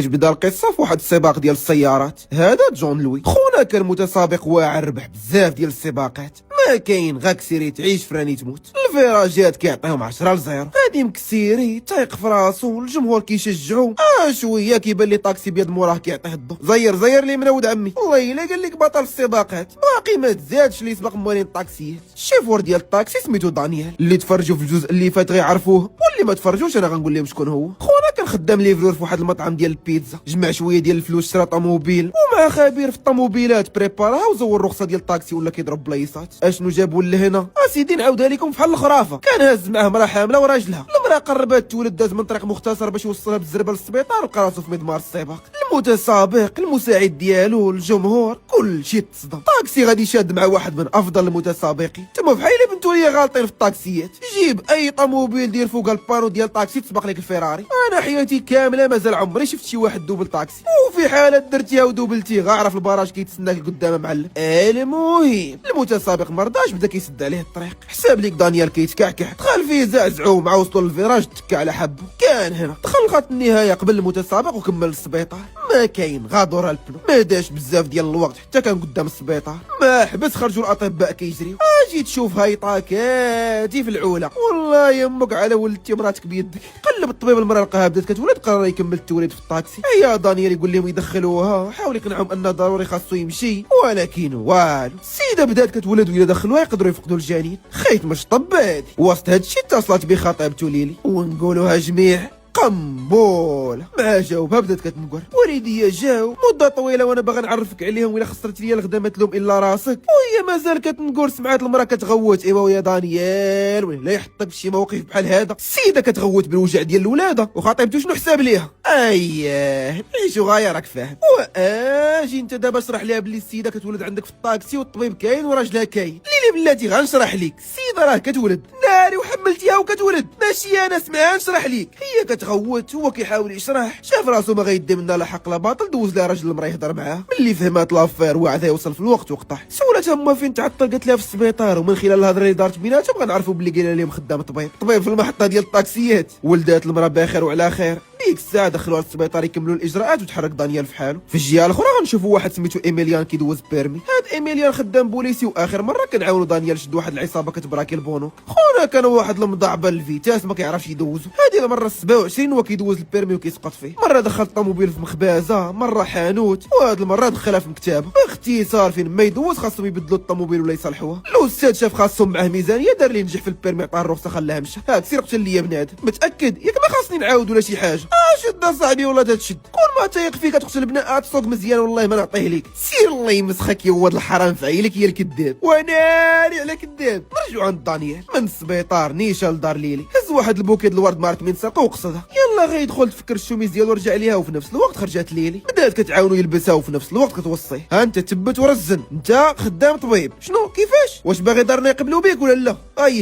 كتبدا القصه في واحد السباق ديال السيارات. هذا جون لوي خونا كان متسابق واعر، ربح بزاف ديال السباقات، ما كاين غا كسيري تعيش فراني تموت. الفيراجات كيعطيهم 10 ل0، غادي مكسيري تايق في راسو، الجمهور كيشجعو. شويه كيبان لي طاكسي بيد موراه كيعطيه الضو. زير لي من ولد عمي، والله الا قال لك بطل السباقات باقي ما تزادش لي سباق موالين الطاكسيات. الشيفور ديال الطاكسي سميتو دانيال، اللي تفرجوا في الجزء اللي فات غيعرفوه، واللي ما تفرجوش انا غنقول لهم شكون هو. خونا كان خدام ليفرور في واحد المطعم ديال البيتزا، جمع شويه ديال الفلوس شرا طوموبيل، ومع خبير في الطوموبيلات بريباراها وزور الرخصه ديال الطاكسي ولا كيضرب بلايصات. اشنو جابوا لهنا؟ اسيدي نعاودها لكم بحال الخرافه. كان هاز معاه مراه حامله وراجلها، المراه قربت تولد، داز من طريق مختصر باش يوصلها بالزربه للسبيطار، ولقى راسو في مضمار السباق. المتسابق، المساعد ديالو، الجمهور، كل شيء تصدم. طاكسي غادي شاد مع واحد من افضل المتسابقين. تما بحال الا بنتو ليا غالطين في الطاكسيات. جيب اي طوموبيل دير فوق البانو ديال طاكسي تسبق لك الفيراري. انا حياتي كامله مازال عمري شفت شي واحد دوبل طاكسي، وفي حاله درتيها ودوبلتي غاعرف البراج كيتسناك قدام معلم. المهم المتسابق مرضاش، بدا كيسد عليه الطريق. حساب ليك دانيال كيتكعكع، دخل فيه زعزعو، مع وصلوا للفيراج تكا على حبه. كان هنا دخل خط النهايه قبل المتسابق وكمل السبيطار. ما كاين غادور البنو، ما داش بزاف ديال الوقت حتى كان قدام السبيطار. ما حبس، خرجوا الاطباء كيجريو. اجي تشوف هايطه كاتي في العوله، والله يمك على ولدتي مراتك بيدك. قلب الطبيب المراه لقاها بدات كتولد، قرر يكمل التوليد في الطاكسي. يا دانيال يقول لهم يدخلوها، حاول يقنعهم ان ضروري خاصو يمشي، ولكن والو. السيده بدات كتولد، وإلا دخلوها يقدروا يفقدوا الجنين. خيط مش طب هادي. وسط هادشي اتصلت بخطيبته ليلي، ونقولوها جميع قنبول. مع جاوبها بدات كتنقر، وليدي جاو مده طويله وانا باغا نعرفك عليهم، ولا خسرت ليا الغدا ما تلوم الا راسك. وهي مازال كتنقر، سمعت المراه كتغوت. ايوا يا دانيال، ولا يحطك في شي موقف بحال هذا. السيده كتغوت بالوجع ديال الولاده، وخطيبته شنو حساب ليها؟ اييه عيشو غايه راك فاهم. واجي انت دابا اشرح ليها بلي السيده كتولد عندك في الطاكسي، والطبيب كاين وراجلها كاين. ليلي بلاتي غنشرح ليك، السيده راه كتولد ناري وحملتيها وكتولد، ماشي انا سمعها نشرح ليك. هي كتغوت، هو كيحاول يشرح، شاف راسو ما غيدي منها لا حق لا باطل، دوز لها راجل المراه يهضر معاه. ملي فهمات لافير وعدها يوصل في الوقت وقطع. سولتها ما فين تعطل، قالت لها في السبيطار، ومن خلال الهضره اللي دارت بيناتهم غنعرفوا بلي قايله لهم خدام طبيب في المحطه ديال الطاكسيات. ولدات المراه بخير وعلى خير. ديك الساعه دخلوها للسبيطار يكملوا الاجراءات، وتحرك دانيال في حاله. في الجهه الاخرى غنشوفوا واحد سميتو ايميليان كيدوز بيرمي. هاد ايميليان خدام بوليسي، واخر مره كنعاونوا دانيال شد واحد العصابه كتبراكي البونوك. خونا كان واحد المضاعبه الفيتاس ما كيعرفش يدوزو. هذه المره 27 هو كيدوز البيرمي وكيسقط فيه. مره دخل الطوموبيل في مخبازه، مره حانوت، وهاد المره دخلها في مكتبه. باختصار فين ما يدوز خاصهم يبدلوا الطوموبيل ولا يصلحوها. الاستاذ شاف خاصهم معاه ميزانيه، دار لي نجح في البيرمي، عطاه الرخصه خلاها مشى. هاك سير قتل لي بنادم، متاكد ياك ما خاصني نعاود ولا شي حاجه؟ شد صاحبي والله تتشد، كون ما تايق فيك تقتل بناء تسوق مزيان، والله ما نعطيه ليك. سير الله يمسخك يا ولد الحرام، فعيلك يا الكذاب، وناري على كذاب. نرجعوا عند دانيال. من السبيطار نيشان لدار ليلي، هز واحد البوكي د الورد مارك من ساقه وقصدها. يلا غيدخل تفكر الشوميز ديالو ورجع ليها، وفي نفس الوقت خرجت ليلي بدات كتعاونو يلبسها، وفي نفس الوقت كتوصيه. ها انت تبت ورزن، انت خدام طبيب. شنو كيفاش؟ واش باغي دارنا يقبلوا بيك ولا لا؟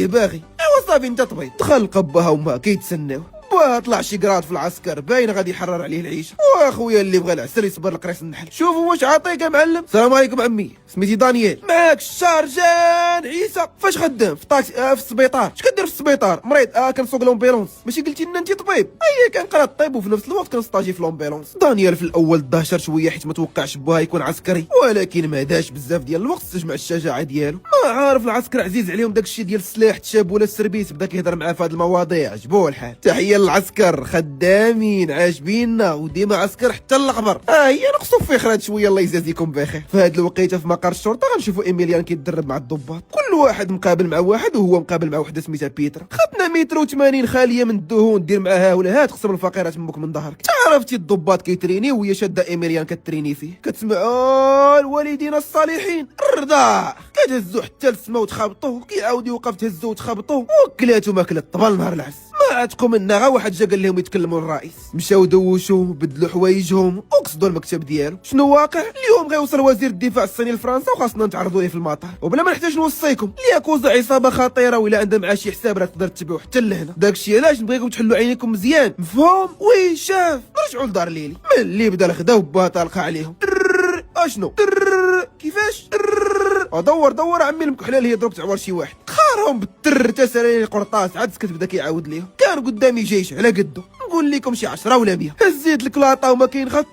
باغي. ايوا صافي انت طبيب. دخل قبها وما كيتسناو. طلع شي قراد في العسكر، باين غادي يحرر عليه العيشه. واخويا اللي بغى العسل يصبر لقريص النحل. شوفوا واش عاطيك يا معلم. السلام عليكم عمي، سميتي دانيال. معاك الشارجان عيسى. فاش خدام؟ في طاكسي في السبيطار. اش كدير في السبيطار؟ مريض. كنسوق لومبيلونس. ماشي قلتي لنا انت طبيب؟ كنقرا الطب وفي نفس الوقت كنستاجي في لومبيلونس. دانيال في الاول دهشر شويه حيت ما توقعش بوها يكون عسكري، ولكن ما داش بزاف ديال الوقت استجمع الشجاعه ديالو. ما عارف العسكر عزيز عليهم داكشي ديال السلاح تشاب ولا السربيس، بدا كيهضر معاه في هاد المواضيع، عجبوه الحال. تحيه للعسكر، خدامين عاجبيننا، وديما عسكر حتى القبر. هي نقصوا في خرات شويه، الله يجازيكم بخير. في هاد الوقيته في مقر الشرطه غنشوفوا ايميليان كيتدرب مع الضباط، كل واحد مقابل مع واحد، وهو مقابل مع وحده سميتها بيترا. خدنا متر و80 خاليه من الدهون، دير معاها ولا هات تقسم الفقيرات منك من ظهرك. عرفتي الضباط كيتريني وهي شاده ايميليان كتريني فيه. كتسمعوا الوالدين الصالحين الرضا، كتهزو حتى للسما وتخبطوه، كيعاود يوقف تهزو وتخبطوه، وكلاتو ماكله الطبل نهار العس. ما عاتكم منا غا واحد جا قال لهم يتكلموا الرئيس. مشاو دوشوا، بدلوا حوايجهم وقصدوا المكتب ديالو. شنو واقع؟ اليوم غيوصل وزير الدفاع الصيني لفرنسا، وخاصنا نتعرضوا ليه في المطار، وبلا ما نحتاج نوصيكم لياكوزا عصابه خطيره، ولا عندها معاه شي حساب راه تقدر تتبعوه حتى لهنا. داكشي علاش نبغيكم تحلوا عينيكم مزيان، مفهوم؟ وي شاف. نرجعوا لدار ليلي. ملي بدا الغدا وباها طالقه عليهم. اشنو كيفاش؟ دور عمي المكحله اللي هي ضربت عوار شي واحد، خارهم بالتر تسالي القرطاس. عاد سكت بدا كيعاود ليهم. كان قدامي جيش على قدو، نقول لكم شي 10 ولا 100. هزيت الكلاطه وما كاين غير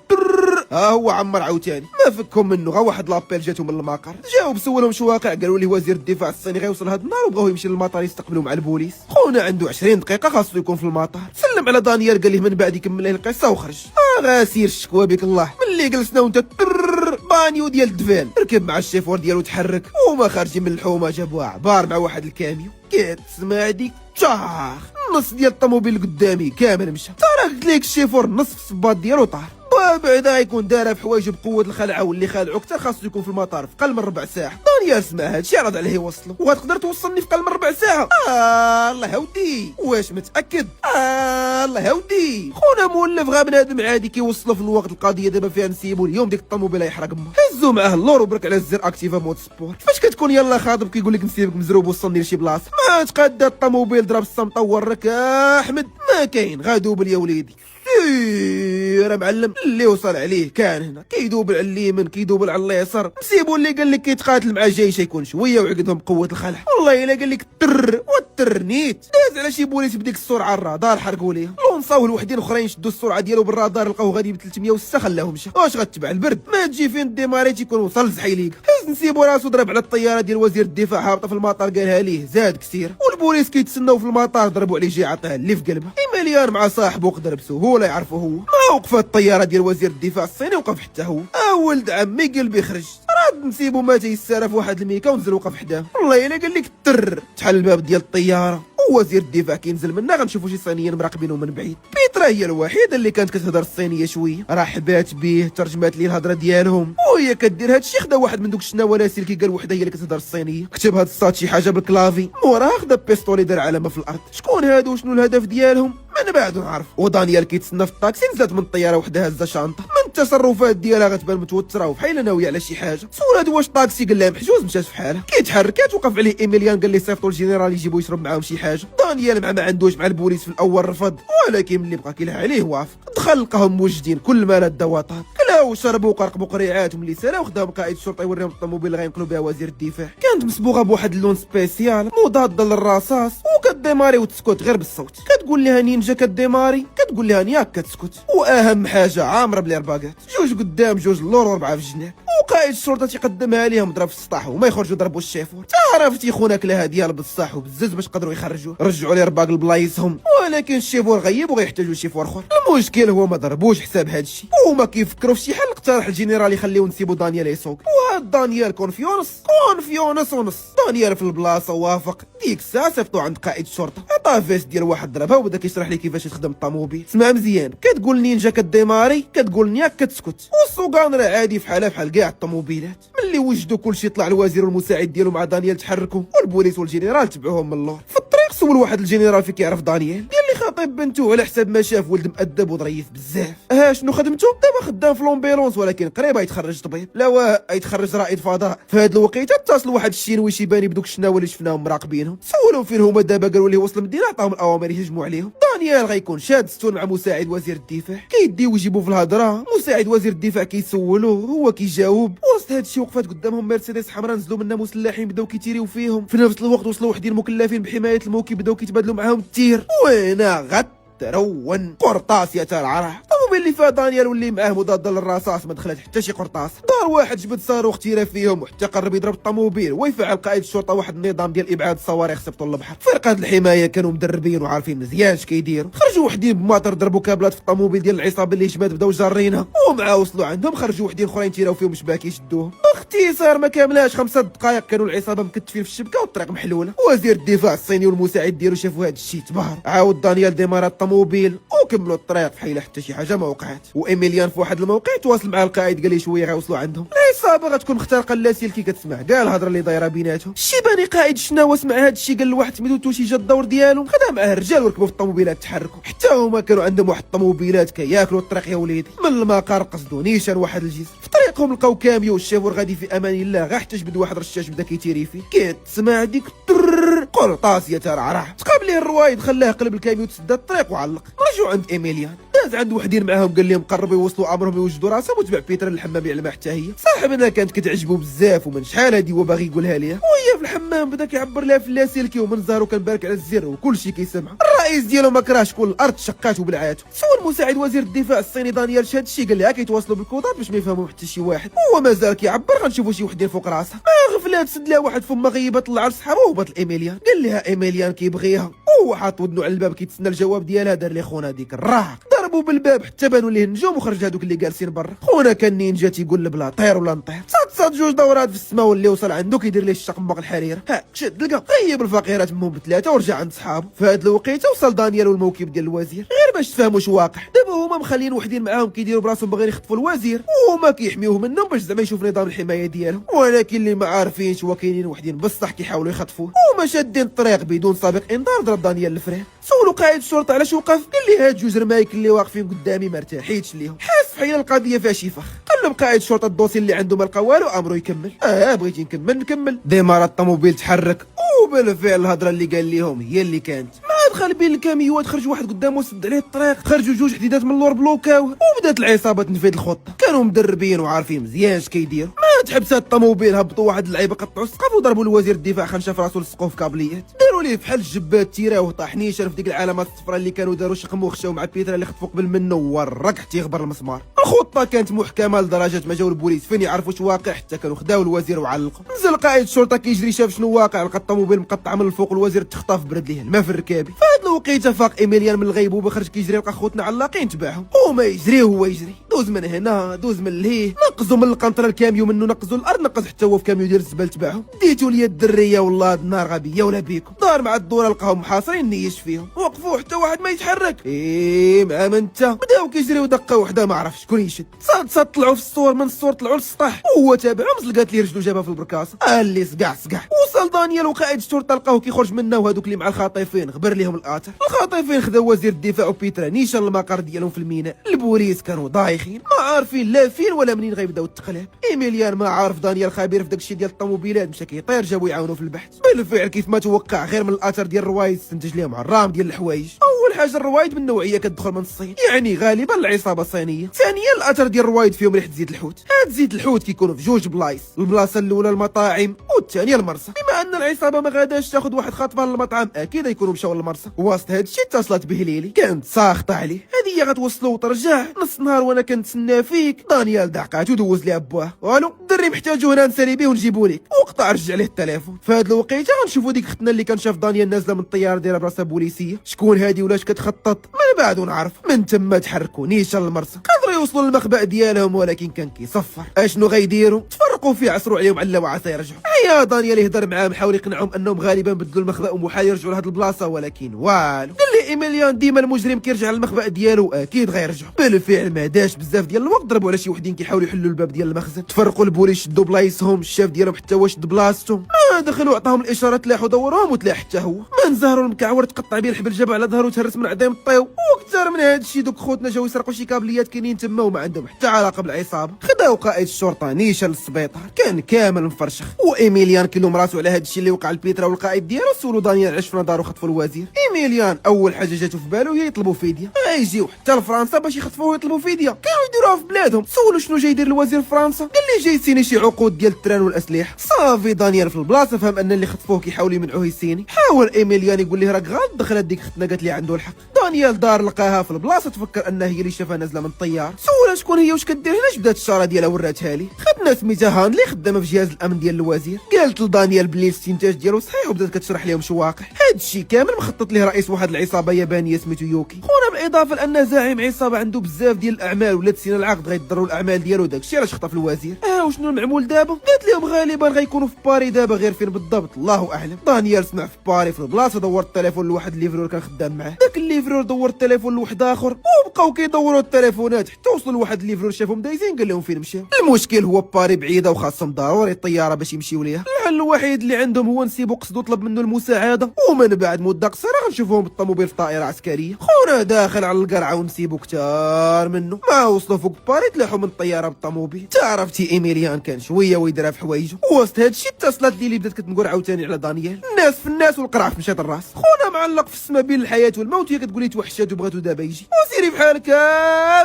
ها هو عمر عاوتاني ما فكهم منه. غا واحد لابيل جاتو من المقر، جاوب سولهم شو واقع، قالوا لي وزير الدفاع الصيني غيوصل هاد النهار وبغاو يمشي للمطار يستقبلوا مع البوليس. خونا عنده 20 دقيقه خاصو يكون في المطار. سلم على دانيال قال ليه من بعد يكمل ليه القصه وخرج. غاسير الشكوى بك الله ملي جلسنا وانت بانيو ديال الدفال. ركب مع الشيفور ديالو تحرك وهما خارجين من الحومه جابوها عبار مع واحد الكاميو. كتسمع ديك تشاخ النص ديال الطوموبيل قدامي كامل مشى. طرقت ليك الشيفور نص في الصباط ديالو طار. وبعدا يكون دارها بحوايج بقوه الخلعه واللي خالعو كثر خاصو يكون في المطار في قل من ربع ساعه. دانيال سمع هادشي عرض عليه يوصلو. وغتقدر توصلني في قل من ربع ساعه؟ الله هودي واش متاكد؟ الله هودي خونا مولف غا بنادم عادي كيوصلو في الوقت. القضيه دابا فيها نسيبو اليوم ديك الطوموبيل يحرق امه. هزو معاه اللور وبرك على الزر اكتيفا مود سبور. فاش كتكون يلا خاطب كيقول لك نسيبك مزروب وصلني لشي بلاصه ما تقاد الطوموبيل ضرب الصمت ورك احمد ما كاين غادوبل يا وليدي. سير معلم اللي وصل عليه كان هنا كيدوبل على اليمين كيدوبل على اليسار. نسيبو اللي قال لك كيتقاتل مع جيش يكون شويه وعقدهم بقوه الخلع. والله الا قال لك والترنيت داز على شي بوليس بديك السرعه الرادار حرقوا ليه. لونصاو الوحدين اخرين شدوا السرعه ديالو بالرادار لقاو غادي ب 306 خلاهم مشى. واش غتبع البرد ما تجي فين ديماري تيكون وصل زحيليك. حس نسيبو راسو ضرب على الطياره ديال وزير الدفاع هابطه في المطار قالها ليه زاد كثير. والبوليس كيتسناو في المطار ضربوا عليه جي عطاه اللي في قلبه. مليار مع صاحبه قدر بسهوله يعرفوا هو. ما وقفت الطياره ديال وزير الدفاع الصيني وقف حتى هو. ولد عمي قلبي خرج راد نسيبو ما تيسارى في واحد الميكا ونزل وقف حداه. والله الا قال لك تحل الباب ديال الطياره ووزير الدفاع كينزل منها غنشوفوا شي صينيين مراقبينه من بعيد. بيترا هي الوحيده اللي كانت كتهضر الصينيه شويه رحبات به ترجمات ليه الهضره ديالهم وهي كدير هادشي. خدا واحد من دوك الشناولاسي كي قال وحده هي اللي كتهضر الصينيه كتب هاد الصاد شي حاجه بالكلافي موراها خدا بيستولي دار علامه في الارض. شكون هادو وشنو الهدف ديالهم من بعد نعرف. ودانيال كيتسنى في الطاكسي نزلت من الطياره وحده هزه شانطه من التصرفات ديالها غتبان متوتره وبحال ناويه على شي حاجه. سولات واش طاكسي قال لها محجوز مشات في حالها. كيتحركات وقف عليه ايميليان قال لي صيفطوا الجنرال يجيبوا يشرب معاهم شي حاجه. دانيال ما عندوش مع البوليس في الاول رفض ولكن ملي بقى كيلها عليه وافق. دخل لقاهم موجدين كل ما لاد وطاب كلاو وشربوا وقرقبوا قريعات وملي سالاو خداهم قائد الشرطه يوريهم الطوموبيل اللي غينقلوا بها وزير الدفاع. كانت مصبوغه بواحد اللون سبيسيال مضاد للرصاص وكديماري وتسكت غير بالصوت. كتقول لها نينجا كديماري كتقول لها نياك كتسكت. واهم حاجه عامره بالارباكات جوج قدام جوج اللور واربعه في الجناب. وقائد الشرطه تيقدمها ليهم ضرب في السطح وما يخرجوا يضربوا الشيفور. عرفتي خونا كلاها ديال بصح وبزز باش قدروا يخرجوه. رجعوا لي رباق البلايصهم ولكن الشيفور غيب وغيحتاجوا شيفور اخر. المشكل هو ما ضربوش حساب هادشي وهما كيفكروا في شي حل. اقترح الجنرال يخليو نسيبو دانيال يسوق وهاد دانيال كونفيونس ونص. دانيال في البلاصه وافق. ديك الساعه صيفطوا عند قائد الشرطه عطاه فيس ديال واحد ضربها وبدا كيشرح لي كيفاش يخدم الطوموبيل. سمع مزيان كتقول نينجا كديماري كتقول نياك كتسكت. والسوقان راه عادي فحالها بحال كاع الطوموبيلات. ملي وجدوا كلشي طلع الوزير والمساعد ديالو مع دانيال تحركوا والبوليس والجنرال تبعوهم من اللور. في الطريق سول واحد الجنرال في كيعرف دانيال قال لي خاطب بنته على حساب ما شاف ولد مؤدب وظريف بزاف. شنو خدمته؟ دابا خدام في لومبيلونس ولكن قريب يتخرج طبيب. لا يتخرج رائد فضاء. في هاد الوقيته اتصل واحد الشينوي شيباني بدوك الشناوه اللي شفناهم مراقبينهم. سولهم فين هما دابا قالوا ليه وصل المدينه عطاهم الاوامر يهجموا عليهم. دانيال غيكون شاد ستون مع مساعد وزير الدفاع كيديو ويجيبوا في الهضره. مساعد وزير الدفاع كيسولو هو كيجاوب. وسط هادشي وقفات قدامهم مرسيدس حمراء نزلوا منها مسلحين بداو كيتيريو فيهم. في نفس الوقت وصلوا وحدين مكلفين بحمايه الموكب بداو كيتبادلوا معاهم التير. وينا ترون قرطاس يا تاع العرح. الطوموبيل اللي فيها دانيال واللي معاه مضاد للرصاص ما دخلت حتى شي قرطاس. دار واحد جبد صاروخ تيرا فيهم وحتى قرب يضرب الطوموبيل ويفعل قائد الشرطه واحد النظام ديال ابعاد الصواريخ صيفطوا للبحر. فرقه الحمايه كانوا مدربين وعارفين مزيان اش كيديروا. خرجوا وحدين بماطر ضربوا كابلات في الطوموبيل ديال العصابه اللي جماد بداو جارينها ومع وصلوا عندهم خرجوا وحدين اخرين تيراو فيهم شباك يشدوهم. اختصار ما كاملاش 5 دقائق كانوا العصابه مكتفين في الشبكه والطريق محلوله. وزير الدفاع الصيني والمساعد ديالو شافوا هذا الشيء تبهر. عاود دانيال ديمار الطوموبيل وكملوا الطريق بحال حتى شي حاجه ما وقعت. وايميليان في واحد الموقع تواصل مع القائد قال لي شويه غيوصلوا عندهم. العصابه غتكون مخترقه اللاسلكي كتسمع كاع الهضره اللي دايره بيناتهم. الشيباني قائد شناوه سمع هذا الشيء قال لواحد سميتو توشي جا الدور ديالو خدا معاه الرجال وركبوا في الطوموبيلات تحركوا. حتى هما كانوا عندهم واحد الطوموبيلات كياكلوا الطريق يا وليدي. من المقر قصدوا نيشان واحد الجسر. في طريقهم لقاو كاميو والشيفور غادي في امان الله غا حتى جبد واحد الرشاش بدا كيتيري فيه. كتسمع ديك قرطاس يا ترعرع. تقابل ليه الروايد خلاه قلب الكاميو تسد الطريق وعلق. رجعوا عند ايميليان، داز عند وحدين معاهم قال لهم قربوا يوصلوا امرهم يوجدوا راسهم، وتبع بيتر للحمام يعلمها حتى هي. صاحبنا كانت كتعجبو بزاف ومن شحال هادي هو باغي يقولها ليها، وهي في الحمام بدا كيعبر لها في اللاسلكي ومن ظهرو كان بارك على الزر وكلشي كيسمع. الرئيس ديالو ما كراهش كل الارض شقات وبلعاتو. سول مساعد وزير الدفاع الصيني دانيال شاد الشيء قال لها كيتواصلوا بالكودات باش ما يفهموا حتى شي واحد، هو مازال كيعبر غنشوفوا شي وحدين فوق راسها. ما غفلات سد لها واحد فما غيبه طلع لصحابو وهبط لايميليان، قال لها ايميليان كيبغيها وهو حاط ودنو على الباب كيتسنى الجواب ديالها. دار لي خونا ديك الراق، ضربوا بالباب حتى بانوا ليه النجوم وخرج هذوك اللي جالسين برا. خونا كان نينجا تيقول بلا طير ولا نطير، صاد جوج دورات في السماء واللي وصل عنده كيدير ليه الشقمق الحريره. ها شد لقى غيب الفقيرات منهم بثلاثه ورجع عند صحابه. في هاد الوقيته وصل دانيال والموكب ديال الوزير غير باش تفهموا واش واقع. دابا هما مخلين وحدين معاهم كيديروا براسهم باغيين يخطفوا الوزير وهما كيحميوه منهم باش زعما يشوف نظام الحمايه ديالهم، ولكن اللي ما عارفينش هو كاينين وحدين بصح كيحاولوا يخطفوه. هما شادين الطريق بدون سابق انذار. ضرب دانيال الفران. سولوا قائد الشرطه علاش وقف، قال لي هاد جوج رمايك اللي واقفين قدامي ما ارتاحيتش ليهم، حاس بحال القضيه فيها شي فخ. قلب قائد الشرطه الدوسي اللي عنده ما لقى والو، امره يكمل. بغيتي نكمل. ديمار الطوموبيل تحرك، وبالفعل الهضره اللي قال ليهم هي اللي كانت. دخل بين الكاميوات خرج واحد قدامه وسد عليه الطريق، خرجوا جوج حديدات من اللور بلوكاوه، وبدات العصابه تنفذ الخطه. كانوا مدربين وعارفين مزيان اش كيديروا. ما تحبس الطوموبيل، هبطوا واحد اللعيبه قطعوا السقف وضربوا الوزير الدفاع خنشه في راسو لصقوه في كابليات، داروا ليه بحال الجبات تيراوه طاح نيشان في ديك العلامات الصفراء اللي كانوا داروا شقمو وخشاو مع بيتر اللي خطفوا قبل منه وورق حتى يغبر المسمار. الخطه كانت محكمه لدرجه ما جاو البوليس فين يعرفوا واش واقع، حتى كانوا خداو الوزير وعلقوا. نزل قائد الشرطه كيجري شاف شنو واقع، لقى الطوموبيل مقطع من الفوق، الوزير تخطف برد ليه الماء في الركابي. في هاد الوقيته فاق ايميليان من الغيبوبه، خرج كيجري لقى خوتنا علاقين تبعهم، وما يجري وهو يجري، دوز من هنا دوز من لهيه، نقزوا من القنطره الكاميو منه نقزوا الارض، نقز حتى هو في كاميو ديال الزبال تبعهم. ديتو ليا الدريه والله هاد النار غبيه ولا بيكم. دار مع الدوره لقاهم محاصرين نيش فيهم، وقفوا حتى واحد ما يتحرك. مع من انت، بداو كيجريو دقه وحده ما عرف شكون يشد. صاد طلعوا في الصور، من الصور طلعوا للسطح، وهو تابعهم زلقات ليه رجلو جابها في البركاصه. اللي سقع. وصل دانيال وقائد الشرطه لقاوه كيخرج منه، وهذوك اللي مع الخاطفين غبر ليهم القاتل. الخاطفين خداو وزير الدفاع وبيترا نيشان المقر ديالهم في الميناء. البوليس كانوا ضايخين ما عارفين لا فين ولا منين غيبداو التقلاب. ايميليان ما عارف دانيال خبير في داكشي ديال الطوموبيلات، مشى كيطير جابو يعاونوا في البحث. بالفعل كيف ما توقع، غير من الاثر ديال الروايد استنتج لهم عرام ديال الحوايج. اول حاجه الروايد من نوعيه كتدخل من الصين، يعني غالبا العصابه الصينيه. ثانيا الاثر ديال الروايد فيهم ريحه زيت الحوت. هاد زيت الحوت كيكونوا في جوج بلايص، البلاصه الاولى المطاعم والثانيه المرسى. بما ان العصابه ما غاداش تاخذ واحد خطفه للمطعم، اكيد يكونوا مشاو للمرسى. وسط هادشي اتصلت به ليلي، كانت ساخطه عليه. هذه غتوصلوا وترجع نص نهار وانا كنتسنى فيك. دانيال دعقات ودوز ليها بواه، والو الدري محتاجو هنا نسالي بيه ونجيبو ليك. وقطع رجع عليه التليفون. في هاد الوقيته غنشوفوا ديك ختنا اللي كان شاف دانيال نازله من الطياره دايره براسها بوليسيه، شكون هادي ولاش كتخطط من بعد ونعرف. من تما تحركوا نيشان المرسى، قدروا يوصلوا للمخبأ ديالهم، ولكن كان كيصفر. اشنو غيديروا؟ تفرقوا فيه، عصروا عليهم على وعسى يرجعوا. يا دانيال يهضر معاهم حاول يقنعهم انهم غالبا بدلوا المخبأ ومحال يرجعوا لهاد البلاصه، ولكن والو. قال لي ايميليان ديما المجرم كيرجع للمخبأ ديالو اكيد غيرجعوا. بالفعل ما داش بزاف ديال الوقت، ضربوا على شي وحدين كيحاولوا يحلوا الباب ديال المخزن. تفرقوا البوليس شدوا بلايصهم، الشاف ديالهم حتى هو شد بلاصتهم. دخلوا عطاهم الاشارات تلاحوا دورهم وتلاح حتى هو. من زهروا المكعور تقطع بيه الحبل جاب على ظهره وتهرس من عديم الطيو. وكثر من هذا الشيء دوك خوتنا جاو يسرقوا شي كابليات كاينين تما وما عندهم حتى علاقه بالعصابه. خداو قائد الشرطه نيشان للسبيطار، كان كامل مفرشخ. وايميليان كلهم راسو على هذا الشيء اللي وقع لبيترا والقائد ديالو. سولو دانيال علاش فين دارو خطفوا الوزير. ايميليان اول حاجه جاتو في بالو هي يطلبوا فديه، يجيو حتى لفرنسا باش يخطفوه ويطلبوا فديه. كانوا يديروها في بلادهم. سولو شنو جاي يدير الوزير في فرنسا، قال لي جاي يسيني شي عقود ديال التران والاسلحه. صافي دانيال في البلاصه فهم ان اللي خطفوه كيحاولوا يمنعوه يسيني. حاول ايميليان يقول ليه راك غلط، دخلت ديك ختنا قالت لي عنده الحق. دانيال دار لقاها في البلاصه، تفكر انها هي اللي شافها نازله من الطيار. سولها شكون هي واش كدير هنا، بدات الشاره ديالها وراتها لي. خدنا سميتها هانلي خدامه في جهاز الامن ديال الوزير. قالت لدانيال بلي الاستنتاج ديالو صحيح، وبدات كتشرح لهم شو واقع. هادشي كامل مخطط ليه رئيس واحد العصابه يابانيه سميتو يوكي. خونا بالاضافه لانه زعيم عصابه عنده بزاف ديال الاعمال، ولات سينا العقد غيضروا الاعمال ديالو، داكشي علاش خطف الوزير. وشنو المعمول دابا؟ قالت لهم غالبا غيكونوا في باري دابا، غير فين بالضبط الله اعلم. دانيال سمع في باري في البلاصه، دور التليفون لواحد الليفرور كان خدام معاه. داك الليفرور الاول دور التليفون لواحد اخر، وبقاو كيدوروا التليفونات حتى وصلوا لواحد الليفرور شافهم دايزين قال لهم فين مشاو. المشكل هو باري بعيده وخاصهم ضروري الطياره باش يمشيو ليها. الحل الوحيد اللي عندهم هو نسيبو قصدو طلب منه المساعده، ومن بعد مده قصيره غنشوفوهم بالطوموبيل في طائره عسكريه. خونا داخل على القرعه ونسيبو كتار منه. ما وصلوا فوق باري تلاحوا من الطياره بالطوموبيل. تعرفتي ايميليان كان شويه ويدرا في حوايجه. وسط هادشي اتصلت لي اللي بدات كتنقر عاوتاني على دانيال. الناس في الناس والقرعه في مشات الراس. خونا معلق في السما بين الحياه والموت، هي كتقول لي توحشات وبغاتو دابا يجي. وسيري بحالك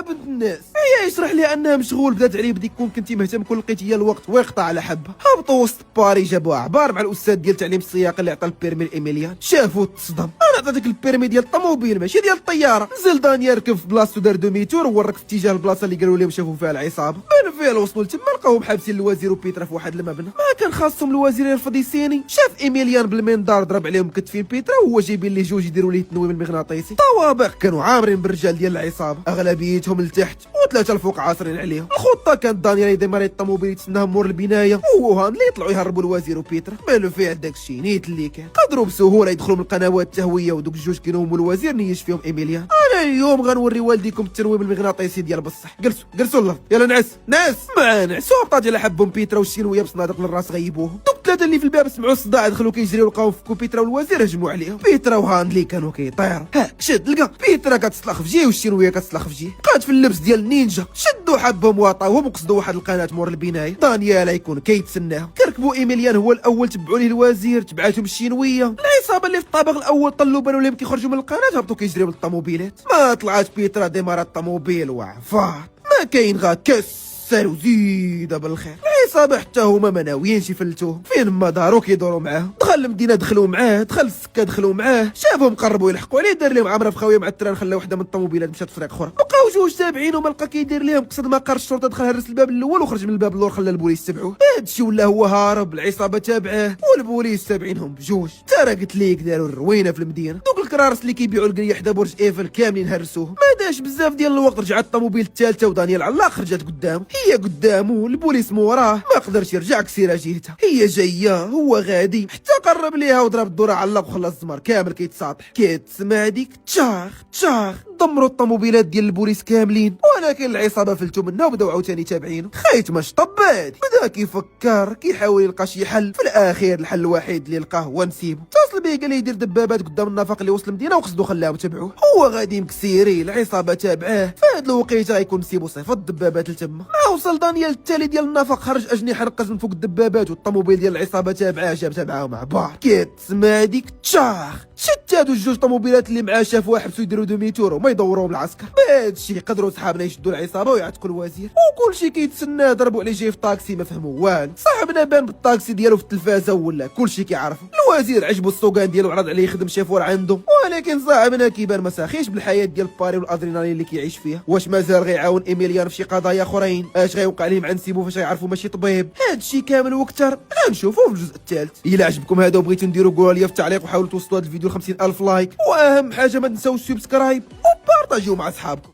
بنت الناس. هي يشرح لي انها مشغول، بدات عليه بديك كون كنتي مهتم كون لقيتي هي الوقت ويقطع على حبه. هبطوا وسط باري جابوا عبار مع الاستاذ ديال تعليم السياقه اللي عطى البيرمي لايميليان. شافو تصدم. انا عطيتك البيرمي ديال الطوموبيل ماشي ديال الطياره. نزل دانيال ركب في بلاصتو دار دوميتور وورك في اتجاه البلاصه اللي قالوا لهم شافوا فيها العصابه. بالفعل وصلوا لتما لقاوهم حابسين الوزير وبيترا في واحد المبنى. ما كان خاصهم الوزير يرفض يسيني. شاف ايميليان بالمنظار ضرب عليهم كتفين بيترا وهو جايبين ليه جوج يديروا ليه التنويم المغناطيسي. طوابق كانوا عامرين بالرجال ديال العصابه، اغلبيتهم لتحت وثلاثه الفوق عاصرين عليهم. الخطه كانت دانيال يدمر الطوموبيل يتسناهم مور البنايه، ووهان اللي يطلعوا يهربوا الوزير وبيترا. بالفعل داكشي نيت اللي كان قدروا بسهوله يدخلوا من القنوات التهويه، ودوك الجوج كانوا هما الوزير نيش فيهم ايميليان. انا اليوم غنوري والديكم التنويم المغناطيسي ديال بصح. جلسوا الله يلا نعس ما نعسوا. بطات على حبهم بيترا والشينويه بصنادق للراس غيبوهم. دوك الثلاثه اللي في الباب سمعوا الصداع دخلوا كيجريو لقاو فكوا بيترا والوزير هجموا عليهم. بيترا وهان اللي كانوا كيطيروا شد لقى بيترا كتسلخ في جهه والشينويه كتسلخ في جهه، بقات في اللبس ديال النينجا. شدوا حبهم وعطاوهم وقصدوا واحد القناه مور البنايه. دانيال يكون كيتسناهم. كركبوا ايميليان هو الاول، تبعوا ليه الوزير، تبعاتهم الشينويه. العصابه اللي في الطابق الاول طلوا بالو لهم كيخرجوا من القناه، هبطوا كيجريو بالطوموبيلات. ما طلعت بيترا ديمارات الطوموبيل وعفات. ما كاين غا كسر وزيد بالخير. العصابه حتى هما ما ناويينش يفلتوه، فين ما داروا كيدوروا معاه. دخل المدينه دخلوا معاه، دخل السكه دخلوا معاه، شافهم قربوا يلحقوا عليه دار لهم عمره في خاويه مع التران، خلى وحده من الطوموبيلات مشات في طريق اخرى. بقاو جوج تابعين وما لقى كيدير لهم. قصد ما قار الشرطه دخل هرس الباب الاول وخرج من الباب الاخر، خلى البوليس تبعوه. هادشي ولا هو هارب، العصابه تابعاه والبوليس تابعينهم بجوج. ترى قلت ليك داروا الروينه في المدينه. دوك الكرارس اللي كيبيعوا القريه حدا برج ايفل كاملين هرسوه. ما داش بزاف ديال الوقت رجعت الطوموبيل الثالثه ودانيال علاق خرجت قدامه. هي قدامه البوليس موراه، ما قدرش يرجع كسيره جهتها. هي جايه هو غادي، حتى قرب ليها وضرب الدوره علق وخلى الزمر كامل كيتساطح. كتسمع ديك تشاخ دمروا الطوموبيلات ديال البوليس كاملين، ولكن العصابه فلتوا منها وبداو عاوتاني تابعينه. خايت ماش طبادي بدا كيفكر كيحاول يلقى شي حل. في الاخير الحل الوحيد اللي لقاه هو نسيبو. اتصل بيه قال لي يدير دبابات قدام النفق اللي وصل المدينه وقصدو خلاهم تبعوه. هو غادي مكسيري، العصابه تابعاه. في هاد الوقيته غيكون نسيبو صيفط الدبابات لتما. ما وصل دانيال التالي ديال النفق خرج اجنحه نقز من فوق الدبابات، والطوموبيل ديال العصابه تابعاه جابتها معاهم مع بعض. كتسمع ديك شت هادو الجوج طوموبيلات اللي معاه شافوها حبسوا يديروا دوميتور وما يدوروهم العسكر. بهادشي قدروا صحابنا يشدوا العصابه ويعتقوا الوزير، وكلشي كيتسناه. ضربوا عليه جاي في طاكسي ما فهموا والو. صاحبنا بان بالطاكسي ديالو في التلفازه ولا كلشي كيعرفو. الوزير عجبو السوقان ديالو وعرض عليه يخدم شيفور عنده، ولكن صاحبنا كيبان ما ساخيش بالحياه ديال باري والادرينالين اللي كيعيش فيها. واش مازال غيعاون ايميليان في شي قضايا اخرين؟ اش غيوقع ليه مع نسيبو فاش غيعرفوا ماشي طبيب؟ هادشي كامل وكثر غنشوفوه في الجزء الثالث. الا عجبكم هذا وبغيتو نديرو قولوا لي في التعليق، وحاولوا توصلوا هذا الفيديو ل 50,000 لايك، واهم حاجه ما تنساوش سبسكرايب وبارطاجيو مع اصحابكم.